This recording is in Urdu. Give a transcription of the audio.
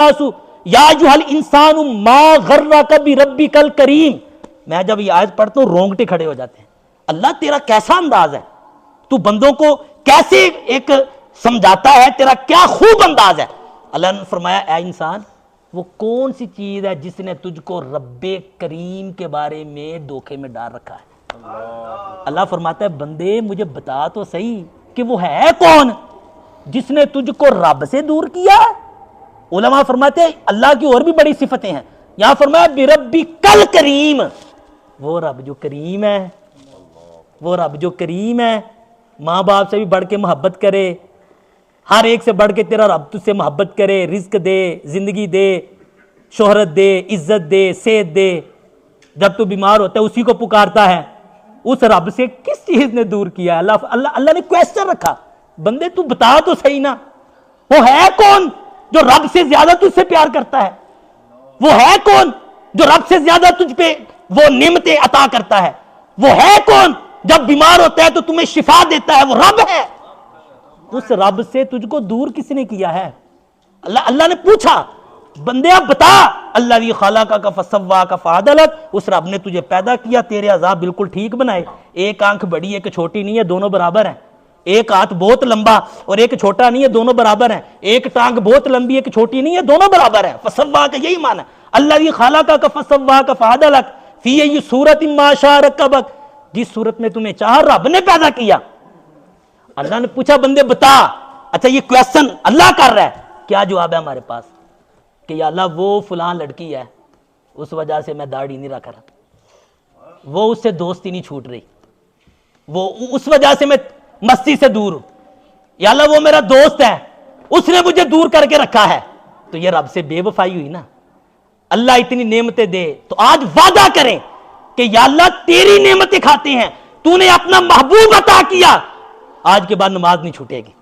یا ایھل انسان ما غرک بربک الکریم. میں جب یہ آیت پڑھتا ہوں رونگٹے کھڑے ہو جاتے ہیں. اللہ تیرا کیسا انداز ہے, تو بندوں کو کیسے ایک سمجھاتا ہے, تیرا کیا خوب انداز ہے. اللہ نے فرمایا اے انسان وہ کون سی چیز ہے جس نے تجھ کو رب کریم کے بارے میں دھوکے میں ڈال رکھا ہے. اللہ فرماتا ہے بندے مجھے بتا تو صحیح کہ وہ ہے کون جس نے تجھ کو رب سے دور کیا. علماء فرماتے ہیں اللہ کی اور بھی بڑی صفتیں ہیں. یہاں فرمایا بربک الکریم, وہ رب جو کریم ہے, وہ رب جو کریم ہے, ماں باپ سے بھی بڑھ کے محبت کرے, ہر ایک سے بڑھ کے تیرا رب تجھ سے محبت کرے, رزق دے, زندگی دے, شہرت دے, عزت دے, صحت دے. جب تو بیمار ہوتا ہے اسی کو پکارتا ہے. اس رب سے کس چیز نے دور کیا؟ اللہ نے کویسچن رکھا, بندے تو بتا تو صحیح نا, وہ ہے کون جو رب سے زیادہ تجھ سے پیار کرتا ہے؟ وہ ہے کون جو رب سے زیادہ تجھ پہ وہ نعمتیں عطا کرتا ہے؟ وہ ہے کون جب بیمار ہوتا ہے تو تمہیں شفا دیتا ہے؟ وہ رب ہے. اس رب سے تجھ کو دور کس نے کیا ہے؟ اللہ نے پوچھا بندے اب بتا. الذی خلقک فسواک فعدلک, اس رب نے تجھے پیدا کیا, تیرے اعضاء بالکل ٹھیک بنائے. ایک آنکھ بڑی ایک چھوٹی نہیں ہے, دونوں برابر ہیں. ایک ہاتھ بہت لمبا اور ایک چھوٹا نہیں ہے, دونوں برابر ہیں. ایک ٹانگ بہت لمبی ایک چھوٹی نہیں ہے, دونوں برابر ہیں. فسواک یہی معنی ہے. الذی خلقک فسواک فعدلک فی ای صورت ما شاء رکبک, جس صورت میں تمہیں چاہا رب نے پیدا کیا. اللہ نے پوچھا بندے بتا. اچھا یہ کویسچن اللہ کر رہا ہے, کیا جواب ہے ہمارے پاس کہ یا اللہ وہ فلاں لڑکی ہے اس وجہ سے میں داڑھی نہیں رکھ رہا, وہ اس سے دوستی نہیں چھوٹ رہی, وہ اس وجہ سے میں مستی سے دور ہوں. یا اللہ وہ میرا دوست ہے اس نے مجھے دور کر کے رکھا ہے. تو یہ رب سے بے وفائی ہوئی نا. اللہ اتنی نعمتیں دے تو آج وعدہ کریں کہ یا اللہ تیری نعمتیں کھاتے ہیں, تو نے اپنا محبوب عطا کیا, آج کے بعد نماز نہیں چھوٹے گی.